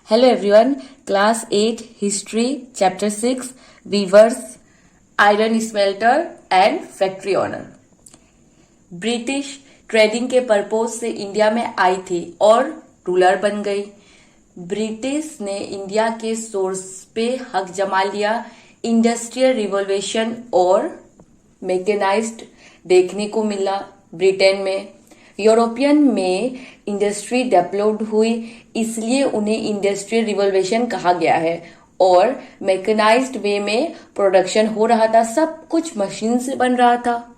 Hello everyone, Class 8 History, Chapter 6, Weavers, Iron Smelter and Factory Owner। British trading के purpose से India में आई थी और रूलर बन गई। ब्रिटिश ने इंडिया के सोर्स पे हक जमा लिया। इंडस्ट्रियल रिवोल्यूशन और मैकेनाइज्ड देखने को मिला ब्रिटेन में। यूरोपियन में इंडस्ट्री डेवलप्ड हुई, इसलिए उन्हें इंडस्ट्रियल रिवोल्यूशन कहा गया है। और मैकेनाइज्ड वे में प्रोडक्शन हो रहा था, सब कुछ मशीन से बन रहा था।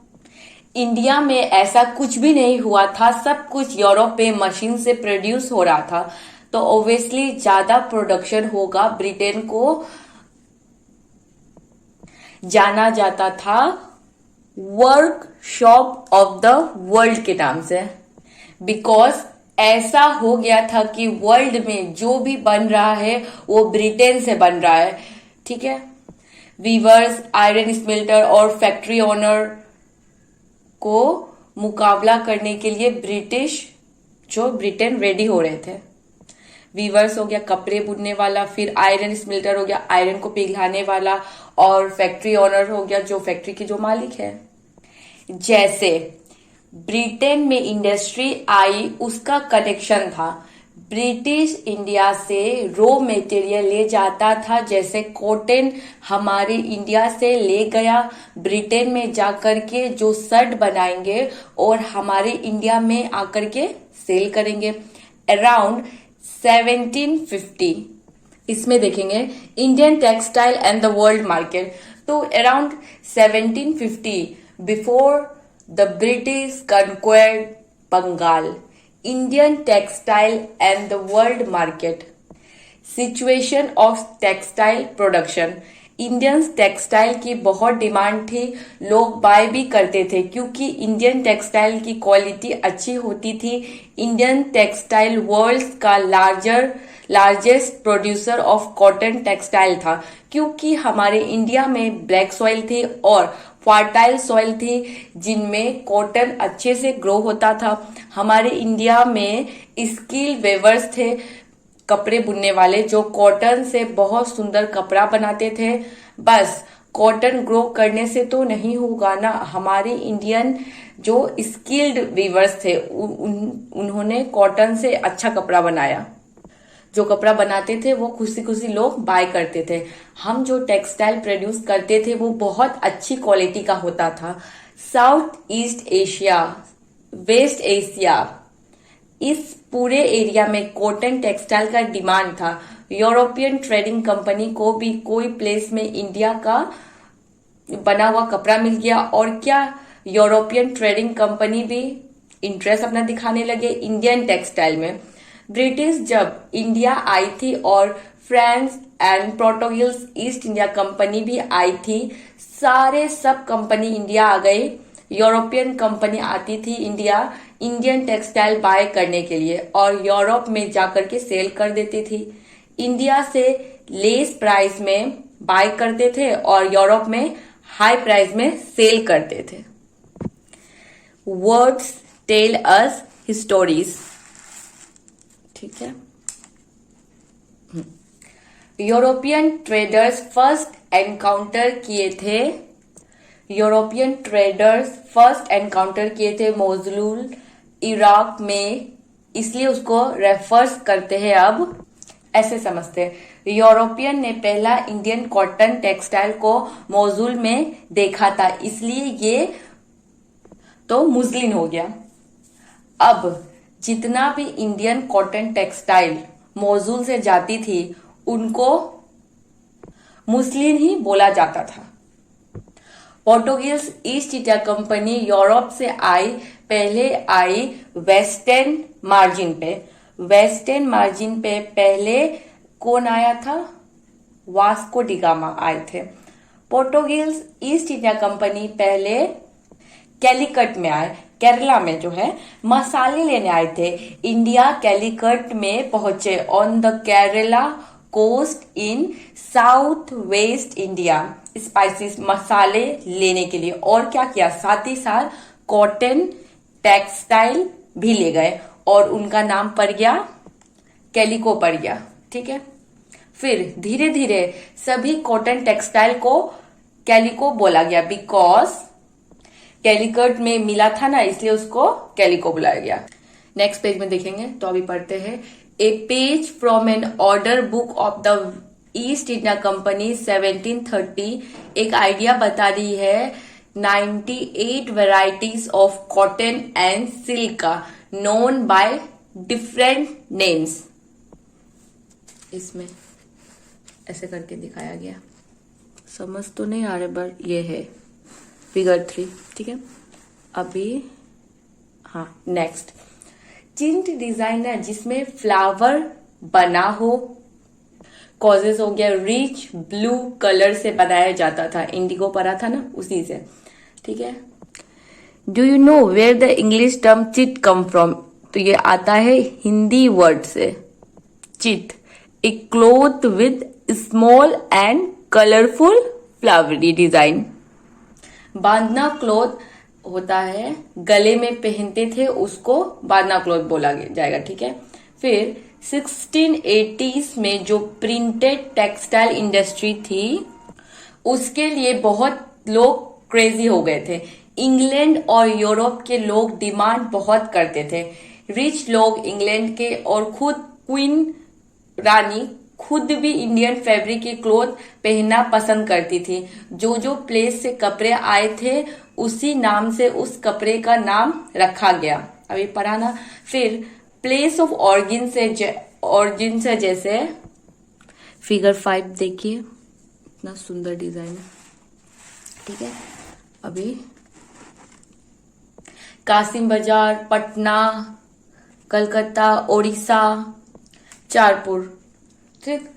इंडिया में ऐसा कुछ भी नहीं हुआ था, सब कुछ यूरोप में मशीन से प्रोड्यूस हो रहा था, तो ऑब्वियसली ज्यादा प्रोडक्शन होगा। ब्रिटेन को जाना जाता था वर्कशॉप ऑफ द वर्ल्ड के नाम से, बिकॉज ऐसा हो गया था कि वर्ल्ड में जो भी बन रहा है वो ब्रिटेन से बन रहा है। ठीक है, वीवर्स, आयरन स्मेल्टर और फैक्ट्री ओनर को मुकाबला करने के लिए ब्रिटेन रेडी हो रहे थे। वीवर्स हो गया कपड़े बुनने वाला, फिर आयरन स्मेल्टर हो गया आयरन को पिघलाने वाला, और फैक्ट्री ओनर हो गया जो फैक्ट्री के जो मालिक है। जैसे ब्रिटेन में इंडस्ट्री आई, उसका कनेक्शन था। ब्रिटिश इंडिया से रॉ मटेरियल ले जाता था, जैसे कॉटन हमारे इंडिया से ले गया, ब्रिटेन में जाकर के जो शर्ट बनाएंगे और हमारे इंडिया में आकर के सेल करेंगे। अराउंड 1750 इसमें देखेंगे Indian textile and the world market. तो around 1750 before the British conquered Bengal, Indian textile and the world market. Situation of textile production, Indian textile की बहुत डिमांड थी, लोग बाय भी करते थे क्योंकि इंडियन टेक्सटाइल की क्वालिटी अच्छी होती थी। इंडियन टेक्सटाइल वर्ल्ड का largest producer of cotton textile था, क्योंकि हमारे इंडिया में ब्लैक सॉइल थी और फर्टाइल सॉइल थी जिनमें कॉटन अच्छे से ग्रो होता था। हमारे इंडिया में स्किल वेवर्स थे, कपड़े बुनने वाले, जो कॉटन से बहुत सुंदर कपड़ा बनाते थे। बस कॉटन ग्रो करने से तो नहीं होगा ना, हमारे इंडियन जो स्किल्ड वीवर्स थे उन्होंने कॉटन से अच्छा कपड़ा बनाया। जो कपड़ा बनाते थे वो खुशी खुशी लोग बाय करते थे। हम जो टेक्सटाइल प्रोड्यूस करते थे वो बहुत अच्छी क्वालिटी का होता था। South east Asia, west Asia, इस पूरे एरिया में कॉटन टेक्सटाइल का डिमांड था। यूरोपियन ट्रेडिंग कंपनी को भी कोई प्लेस में इंडिया का बना हुआ कपड़ा मिल गया, और क्या यूरोपियन ट्रेडिंग कंपनी भी इंटरेस्ट अपना दिखाने लगे इंडियन टेक्सटाइल में। ब्रिटिश जब इंडिया आई थी और France and Portuguese east India company भी आई थी, सब कंपनी इंडिया आ गई। यूरोपियन कंपनी आती थी इंडियन टेक्सटाइल बाय करने के लिए और यूरोप में जाकर के सेल कर देती थी। इंडिया से लेस प्राइस में बाय करते थे और यूरोप में हाई प्राइस में सेल करते थे। Words tell us histories. ठीक है, यूरोपियन ट्रेडर्स फर्स्ट एनकाउंटर किए थे मोजुल, इराक में, इसलिए उसको रेफर्स करते हैं। अब ऐसे समझते हैं, यूरोपियन ने पहला इंडियन कॉटन टेक्सटाइल को मोजुल में देखा था, इसलिए ये तो मुस्लिम हो गया। अब जितना भी इंडियन कॉटन टेक्सटाइल मोजुल से जाती थी उनको मुस्लिम ही बोला जाता था। Portuguese east India company Europe से पहले आई वेस्टर्न मार्जिन पे पहले कौन आया था? वास्को डी गामा आए थे। पोर्टुगीज ईस्ट इंडिया कंपनी पहले कैलीकट में आए, केरला में जो है मसाले लेने आए थे। इंडिया कैलीकट में पहुंचे on the Kerala coast in south west India, spices मसाले लेने के लिए। और क्या किया, साथ ही साथ कॉटन टेक्सटाइल भी ले गए और उनका नाम पड़ गया कैलिको पड़ गया। ठीक है। फिर धीरे धीरे सभी कॉटन टेक्सटाइल को कैलिको बोला गया, बिकॉज कैलिकट में मिला था ना, इसलिए उसको कैलिको बुलाया गया। नेक्स्ट पेज में देखेंगे तो अभी पढ़ते हैं। A page from an order book of the East India Company 1730 एक आइडिया बता रही है 98 varieties of cotton and silk का नोन बाय डिफरेंट नेम्स। इसमें ऐसे करके दिखाया गया, समझ तो नहीं आ रहा बट ये है फिगर 3, ठीक है। अभी हाँ नेक्स्ट, चिंट डिजाइन है जिसमें फ्लावर बना हो, कॉजेस हो गया रिच ब्लू कलर से बनाया जाता था, इंडिगो पड़ा था ना उसी से, ठीक है। Do you know where the English term chit come from? तो ये आता है हिंदी वर्ड से, chit, a cloth with small and colourful flowery design. बांधना क्लोथ होता है, गले में पहनते थे उसको बांधना क्लोथ बोला जाएगा, ठीक है। फिर 1680s में जो प्रिंटेड टेक्सटाइल इंडस्ट्री थी उसके लिए बहुत लोग क्रेजी हो गए थे। इंग्लैंड और यूरोप के लोग डिमांड बहुत करते थे। रिच लोग इंग्लैंड के और खुद क्वीन रानी खुद भी इंडियन फैब्रिक के क्लोथ पहनना पसंद करती थी। जो जो प्लेस से कपड़े आए थे उसी नाम से उस कपड़े का नाम रखा गया, अभी पढ़ा ना। फिर प्लेस ऑफ ऑरिजिन से जैसे फिगर 5 देखिए, इतना सुंदर डिजाइन है, ठीक है। अभी कासिम बाजार, पटना, कलकत्ता, ओडिशा, चारपुर, ठीक।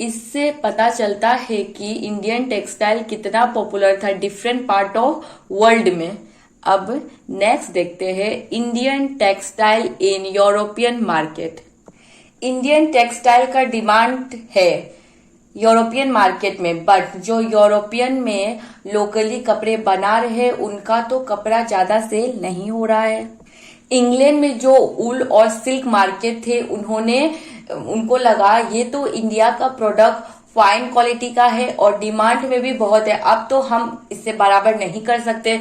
इससे पता चलता है कि इंडियन टेक्सटाइल कितना पॉपुलर था डिफरेंट पार्ट ऑफ वर्ल्ड में। अब नेक्स्ट देखते हैं Indian textile in European market. Indian textile का डिमांड है यूरोपियन मार्केट में, बट जो यूरोपियन में लोकली कपड़े बना रहे उनका तो कपड़ा ज्यादा सेल नहीं हो रहा है। इंग्लैंड में जो वूल और सिल्क मार्केट थे उनको लगा ये तो इंडिया का प्रोडक्ट फाइन क्वालिटी का है और डिमांड में भी बहुत है, अब तो हम इससे बराबर नहीं कर सकते,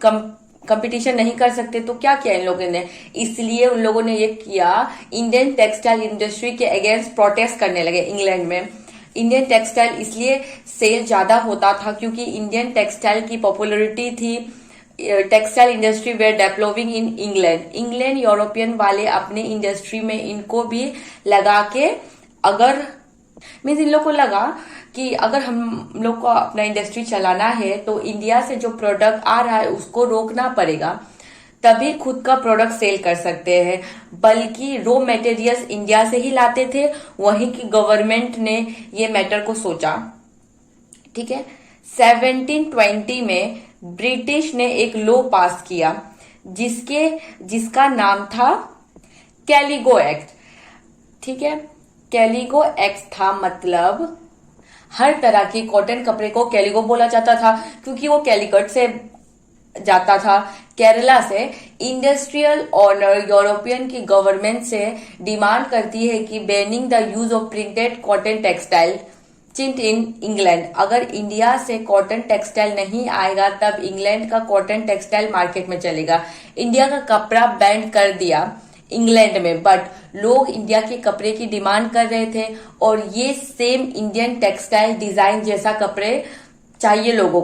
कंपटीशन नहीं कर सकते, तो क्या किया इन लोगों ने, इसलिए उन लोगों ने ये किया इंडियन टेक्सटाइल इंडस्ट्री के अगेंस्ट प्रोटेस्ट करने लगे। इंग्लैंड में इंडियन टेक्सटाइल इसलिए सेल ज्यादा होता था क्योंकि इंडियन टेक्सटाइल की पॉपुलरिटी थी। Textile industry were developing in England European वाले अपने इंडस्ट्री में इनको भी लगा के, अगर मीन्स इन लोग को लगा कि अगर हम लोग को अपना इंडस्ट्री चलाना है तो इंडिया से जो प्रोडक्ट आ रहा है उसको रोकना पड़ेगा, तभी खुद का प्रोडक्ट सेल कर सकते हैं। बल्कि रॉ मटेरियल्स इंडिया से ही लाते थे, वहीं की गवर्नमेंट ने ये मैटर को सोचा, ठीक है। 1720 में ब्रिटिश ने एक लॉ पास किया जिसका नाम था कैलिगो एक्ट, ठीक है। कैलिगो एक्ट था मतलब हर तरह की कॉटन कपड़े को कैलिगो बोला जाता था क्योंकि वो कैलिकट से जाता था, केरला से। इंडस्ट्रियल ऑनर यूरोपियन की गवर्नमेंट से डिमांड करती है कि banning the use of printed cotton textile chintz in England. अगर इंडिया से कॉटन टेक्सटाइल नहीं आएगा तब इंग्लैंड का कॉटन टेक्सटाइल मार्केट में चलेगा। इंडिया का कपड़ा बैन कर दिया इंग्लैंड में, बट लोग इंडिया के कपड़े की डिमांड कर रहे थे और ये सेम इंडियन टेक्सटाइल डिजाइन जैसा कपड़े चाहिए लोगों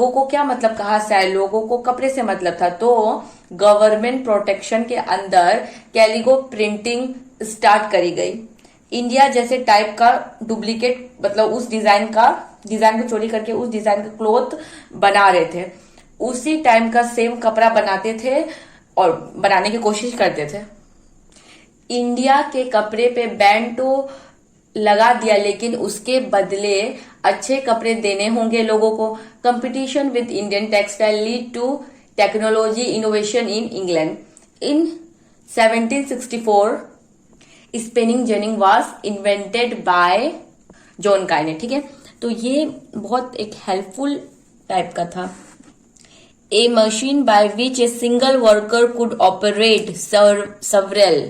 को क्या मतलब, कहा से लोगों को कपड़े से मतलब था, तो गवर्नमेंट प्रोटेक्शन के अंदर कैलिगो प्रिंटिंग स्टार्ट करी गई। इंडिया जैसे टाइप का डुप्लीकेट मतलब उस डिजाइन को चोरी करके उस डिजाइन का क्लोथ बना रहे थे, उसी टाइम का सेम कपड़ा बनाते थे और बनाने की कोशिश करते थे। इंडिया के कपड़े पे बैन तो लगा दिया लेकिन उसके बदले अच्छे कपड़े देने होंगे लोगों को। Competition with Indian textile lead to technology innovation in England. In 1764 spinning jenny was invented by John Kayne, ठीक है। तो ये बहुत एक हेल्पफुल टाइप का था। A machine by which a single worker could operate several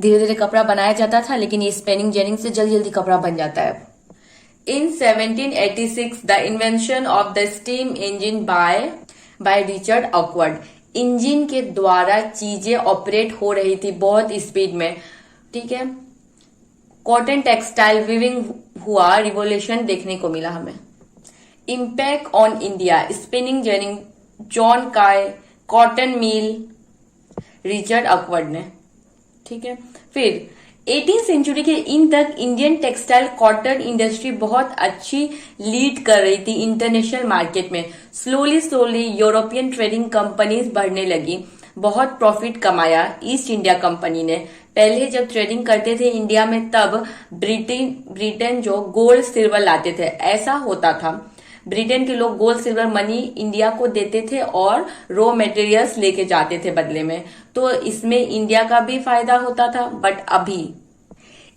धीरे धीरे कपड़ा बनाया जाता था, लेकिन ये स्पिनिंग जेनिंग से जल्दी जल्दी कपड़ा बन जाता है। In 1786, the invention of the steam engine by Richard Arkwright. Engine के द्वारा चीजें ऑपरेट हो रही थी बहुत स्पीड में, ठीक है। कॉटन टेक्सटाइल वीविंग हुआ, रिवोल्यूशन देखने को मिला हमें। Impact on India, spinning ginning, John काय, कॉटन मिल, रिचर्ड अकवर्ड ने, ठीक है। फिर 18th सेंचुरी के इन तक इंडियन टेक्सटाइल कॉटन इंडस्ट्री बहुत अच्छी लीड कर रही थी इंटरनेशनल मार्केट में। Slowly slowly European trading companies बढ़ने लगी, बहुत प्रॉफिट कमाया ईस्ट इंडिया कंपनी ने। पहले जब ट्रेडिंग करते थे इंडिया में, तब ब्रिटेन जो गोल्ड सिल्वर लाते थे, ऐसा होता था। ब्रिटेन के लोग गोल्ड सिल्वर मनी इंडिया को देते थे और रॉ मटेरियल्स लेके जाते थे बदले में, तो इसमें इंडिया का भी फायदा होता था। बट अभी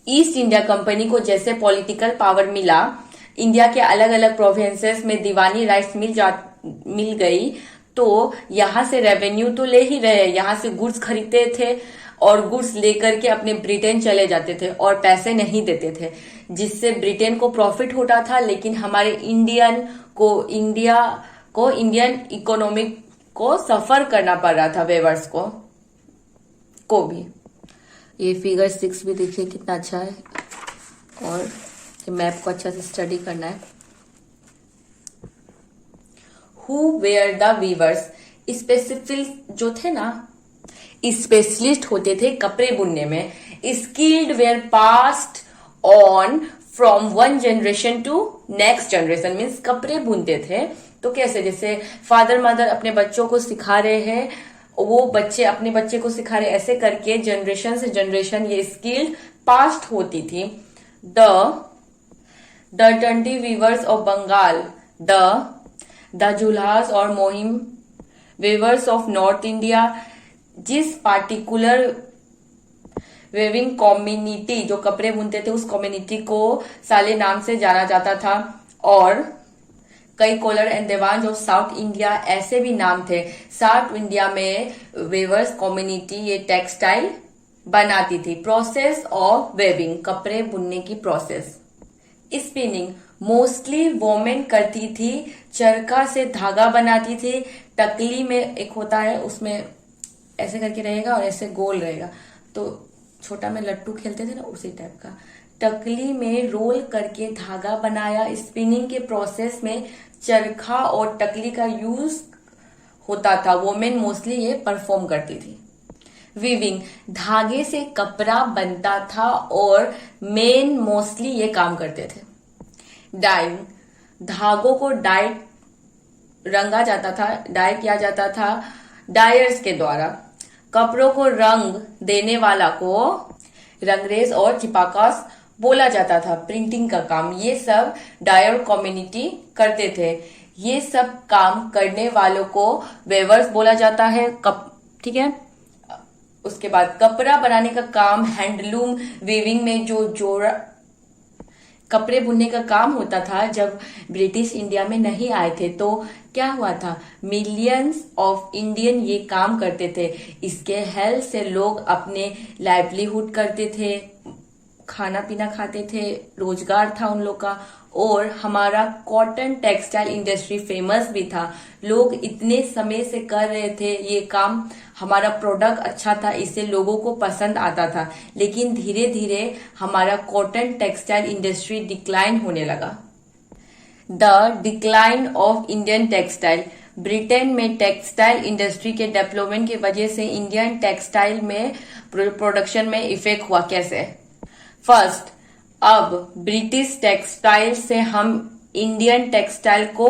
ईस्ट इंडिया कंपनी को जैसे पॉलिटिकल पावर मिला, इंडिया के अलग अलग प्रोविंसेस में दीवानी राइट्स मिल गई, तो यहां से रेवेन्यू तो ले ही रहे, यहां से गुड्स खरीदते थे और गुड्स लेकर के अपने ब्रिटेन चले जाते थे और पैसे नहीं देते थे, जिससे ब्रिटेन को प्रॉफिट होता था, लेकिन हमारे इंडियन इकोनॉमिक को सफर करना पड़ रहा था, वेवर्स को भी। ये फिगर 6 भी देखिए कितना अच्छा है, और मैप को अच्छा से स्टडी करना है। Who were the weavers, specific जो थे ना, स्पेशलिस्ट होते थे कपड़े बुनने में। Skilled were passed on from one generation to next generation, means कपड़े बुनते थे तो कैसे, जैसे फादर मदर अपने बच्चों को सिखा रहे हैं, वो बच्चे अपने बच्चे को सिखा रहे, ऐसे करके जनरेशन से जनरेशन ये स्किल्ड पास्ट होती थी। The tanti weavers of Bengal, the julahas और momin weavers of North India, जिस पार्टिकुलर वेविंग कम्युनिटी जो कपड़े बुनते थे उस कम्युनिटी को साले नाम से जाना जाता था, और कई कोलर एंड देवान जो साउथ इंडिया, ऐसे भी नाम थे। साउथ इंडिया में वेवर्स कम्युनिटी ये टेक्सटाइल बनाती थी। प्रोसेस ऑफ वेविंग, कपड़े बुनने की प्रोसेस। स्पिनिंग मोस्टली वोमेन करती थी, चरखा से धागा बनाती थी। टकली में एक होता है, उसमें ऐसे करके रहेगा और ऐसे गोल रहेगा, तो छोटा में लट्टू खेलते थे ना, उसी टाइप का। टकली में रोल करके धागा बनाया। स्पिनिंग के प्रोसेस में चरखा और टकली का यूज होता था, वोमेन मोस्टली ये परफॉर्म करती थी। वीविंग, धागे से कपड़ा बनता था और मेन मोस्टली ये काम करते थे। डाइंग, धागों को रंगा जाता था, डाई किया जाता था डायर्स के द्वारा। कपड़ों को रंग देने वाला को रंगरेज और चिपाकास बोला जाता था। प्रिंटिंग का काम ये सब डायर कम्युनिटी करते थे। ये सब काम करने वालों को वेवर्स बोला जाता है, ठीक है। उसके बाद कपड़ा बनाने का काम, हैंडलूम वीविंग में जो जोड़ा कपड़े बुनने का काम होता था, जब ब्रिटिश इंडिया में नहीं आए थे तो क्या हुआ था, मिलियंस ऑफ इंडियन ये काम करते थे। इसके हेल्प से लोग अपने लाइवलीहुड करते थे, खाना पीना खाते थे, रोजगार था उन लोग का। और हमारा कॉटन टेक्सटाइल इंडस्ट्री फेमस भी था। लोग इतने समय से कर रहे थे ये काम, हमारा प्रोडक्ट अच्छा था, इससे लोगों को पसंद आता था। लेकिन धीरे धीरे हमारा कॉटन टेक्सटाइल इंडस्ट्री डिक्लाइन होने लगा। The decline of Indian textile, Britain में टेक्सटाइल इंडस्ट्री के डेवलपमेंट की वजह से इंडियन टेक्सटाइल में प्रोडक्शन में इफेक्ट हुआ। कैसे? फर्स्ट, अब ब्रिटिश टेक्सटाइल से हम इंडियन टेक्सटाइल को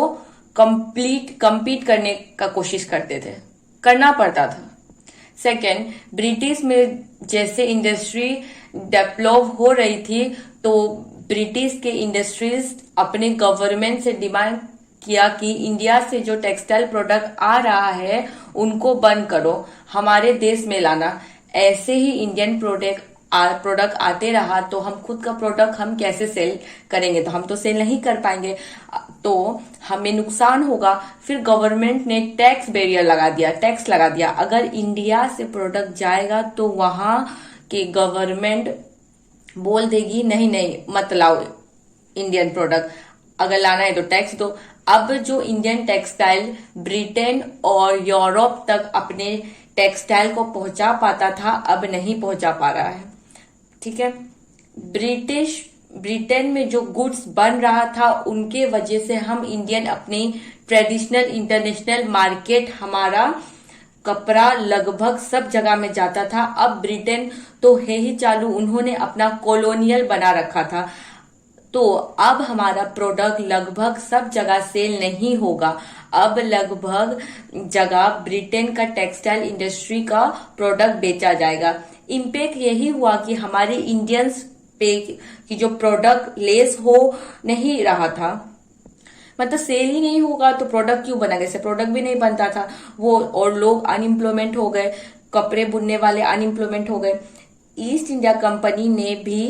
कंपीट करने का कोशिश करना पड़ता था। सेकेंड, ब्रिटिश में जैसे इंडस्ट्री डेवलप हो रही थी तो ब्रिटिश के इंडस्ट्रीज अपने गवर्नमेंट से डिमांड किया कि इंडिया से जो टेक्सटाइल प्रोडक्ट आ रहा है उनको बंद करो, हमारे देश में लाना। ऐसे ही इंडियन प्रोडक्ट आते रहा तो हम खुद का प्रोडक्ट हम कैसे सेल करेंगे, तो हम तो सेल नहीं कर पाएंगे, तो हमें नुकसान होगा। फिर गवर्नमेंट ने टैक्स लगा दिया। अगर इंडिया से प्रोडक्ट जाएगा तो वहां कि गवर्नमेंट बोल देगी नहीं नहीं मत लाओ इंडियन प्रोडक्ट, अगर लाना है तो टैक्स दो। अब जो इंडियन टेक्सटाइल ब्रिटेन और यूरोप तक अपने टेक्सटाइल को पहुंचा पाता था, अब नहीं पहुंचा पा रहा है। ठीक है, ब्रिटेन में जो गुड्स बन रहा था उनके वजह से हम इंडियन अपनी ट्रेडिशनल इंटरनेशनल मार्केट, हमारा कपड़ा लगभग सब जगह में जाता था। अब ब्रिटेन तो है ही चालू, उन्होंने अपना कॉलोनियल बना रखा था, तो अब हमारा प्रोडक्ट लगभग सब जगह सेल नहीं होगा। अब लगभग जगह ब्रिटेन का टेक्सटाइल इंडस्ट्री का प्रोडक्ट बेचा जाएगा। इम्पैक्ट यही हुआ कि हमारे इंडियंस पे की जो प्रोडक्ट लेस हो नहीं रहा था, मतलब सेल ही नहीं होगा तो प्रोडक्ट क्यों बना, जैसे प्रोडक्ट भी नहीं बनता था वो, और लोग अनएम्प्लॉयमेंट हो गए, कपड़े बुनने वाले अनएम्प्लॉयमेंट हो गए। ईस्ट इंडिया कंपनी ने भी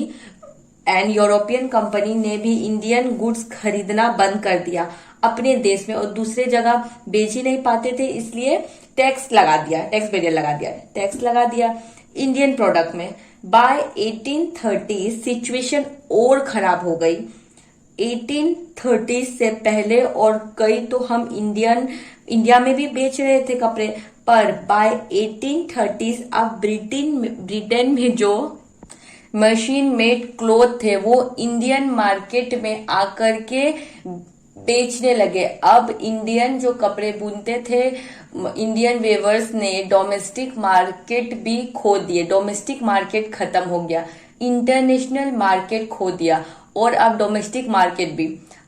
एंड यूरोपियन कंपनी ने भी इंडियन गुड्स खरीदना बंद कर दिया अपने देश में, और दूसरे जगह बेच ही नहीं पाते थे, इसलिए टैक्स लगा दिया, टैक्स लगा दिया इंडियन प्रोडक्ट में। बाय 1830 सिचुएशन और खराब हो गई। 1830 से पहले और कई तो हम इंडिया में भी बेच रहे थे कपड़े, पर बाय 1830 अब ब्रिटेन में जो मशीन मेड क्लोथ थे वो इंडियन मार्केट में आकर के बेचने लगे। अब इंडियन जो कपड़े बुनते थे, इंडियन वेवर्स ने डोमेस्टिक मार्केट भी खो दिए, डोमेस्टिक मार्केट खत्म हो गया, इंटरनेशनल मार्केट खो दिया, और अब डोमेस्टिक मार्केट भी।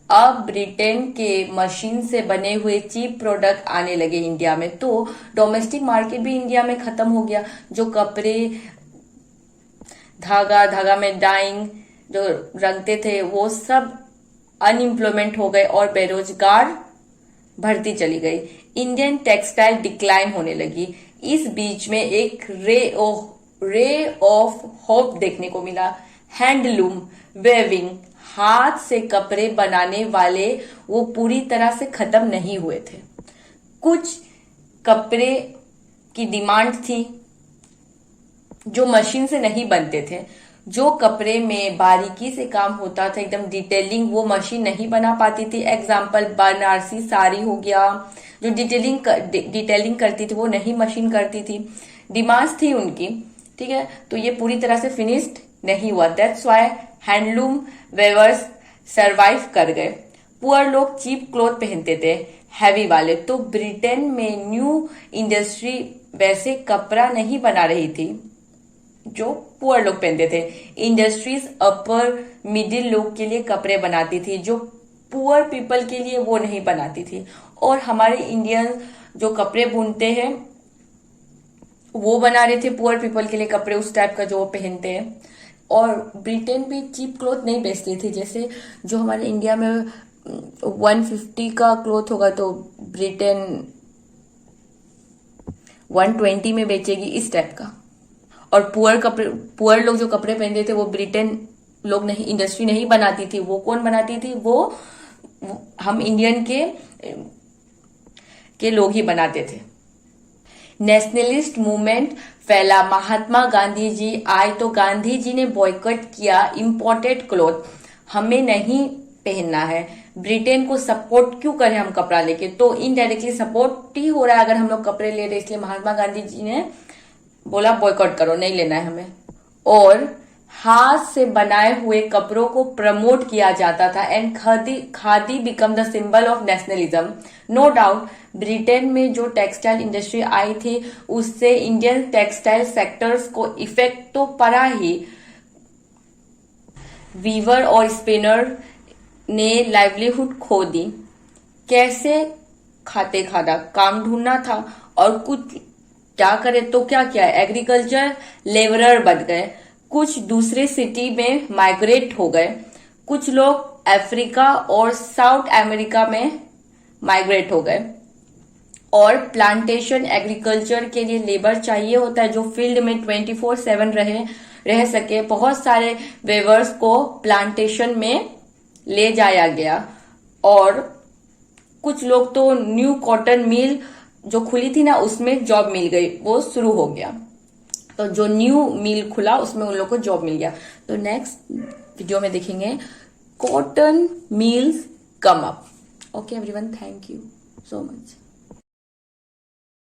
अब ब्रिटेन के मशीन से बने हुए चीप प्रोडक्ट आने लगे इंडिया में, तो डोमेस्टिक मार्केट भी इंडिया में खत्म हो गया। जो कपड़े धागा में डाइंग जो रंगते थे वो सब अनएम्प्लॉयमेंट हो गए और बेरोजगार बढ़ती चली गई। इंडियन टेक्सटाइल डिक्लाइन होने लगी। इस बीच में एक रे ऑफ होप देखने को मिला। हैंडलूम, वेविंग, हाथ से कपड़े बनाने वाले वो पूरी तरह से खत्म नहीं हुए थे। कुछ कपड़े की डिमांड थी जो मशीन से नहीं बनते थे। जो कपड़े में बारीकी से काम होता था, एकदम डिटेलिंग, वो मशीन नहीं बना पाती थी। एग्जाम्पल बनारसी साड़ी हो गया, जो डिटेलिंग करती थी वो नहीं मशीन करती थी, डिमांड्स थी उनकी। ठीक है, तो ये पूरी तरह से फिनिश्ड नहीं हुआ। That's why handloom weavers survive कर गए। पुअर लोग चीप क्लोथ पहनते थे, हैवी वाले। तो ब्रिटेन में न्यू इंडस्ट्री वैसे कपड़ा नहीं बना रही थी जो पुअर लोग पहनते थे। इंडस्ट्रीज अपर मिडिल लोग के लिए कपड़े बनाती थी, जो पुअर पीपल के लिए वो नहीं बनाती थी। और हमारे इंडियन जो कपड़े बुनते हैं वो बना रहे थे पुअर पीपल के लिए कपड़े, उस टाइप का जो वो पहनते हैं। और ब्रिटेन भी चीप क्लोथ नहीं बेचती थी, जैसे जो हमारे इंडिया में 150 का क्लोथ होगा तो ब्रिटेन 120 में बेचेगी, इस टाइप का। और पुअर लोग जो कपड़े पहनते थे वो ब्रिटेन लोग नहीं, इंडस्ट्री नहीं बनाती थी। वो कौन बनाती थी? वो हम इंडियन के लोग ही बनाते थे। नेशनलिस्ट मूवमेंट फैला। महात्मा गांधी जी आए तो गांधी जी ने बॉयकॉट किया इंपोर्टेड क्लोथ, हमें नहीं पहनना है। ब्रिटेन को सपोर्ट क्यों करें हम कपड़ा लेके, तो इनडायरेक्टली सपोर्ट ही हो रहा है अगर हम लोग कपड़े ले रहे, इसलिए महात्मा गांधी जी ने बोला बॉयकॉट करो, नहीं लेना है हमें। और हाथ से बनाए हुए कपड़ों को प्रमोट किया जाता था and khadi become the symbol of nationalism. No doubt Britain में जो टेक्सटाइल इंडस्ट्री आई थी उससे इंडियन टेक्सटाइल सेक्टर्स को इफेक्ट तो पड़ा ही। वीवर और स्पिनर ने लाइवलीहुड खो दी। कैसे खाते खाना, काम ढूंढना था और कुछ क्या करे तो क्या किया, एग्रीकल्चर लेबरर बन गए। कुछ दूसरे सिटी में माइग्रेट हो गए, कुछ लोग अफ्रीका और साउथ अमेरिका में माइग्रेट हो गए। और प्लांटेशन एग्रीकल्चर के लिए लेबर चाहिए होता है जो फील्ड में 24/7 रह सके। बहुत सारे वेवर्स को प्लांटेशन में ले जाया गया और कुछ लोग तो न्यू कॉटन मिल जो खुली थी ना उसमें जॉब मिल गई, वो शुरू हो गया। तो जो न्यू मिल खुला उसमें उन लोग को जॉब मिल गया। तो नेक्स्ट वीडियो में देखेंगे cotton mills come up. Okay everyone, thank you so much.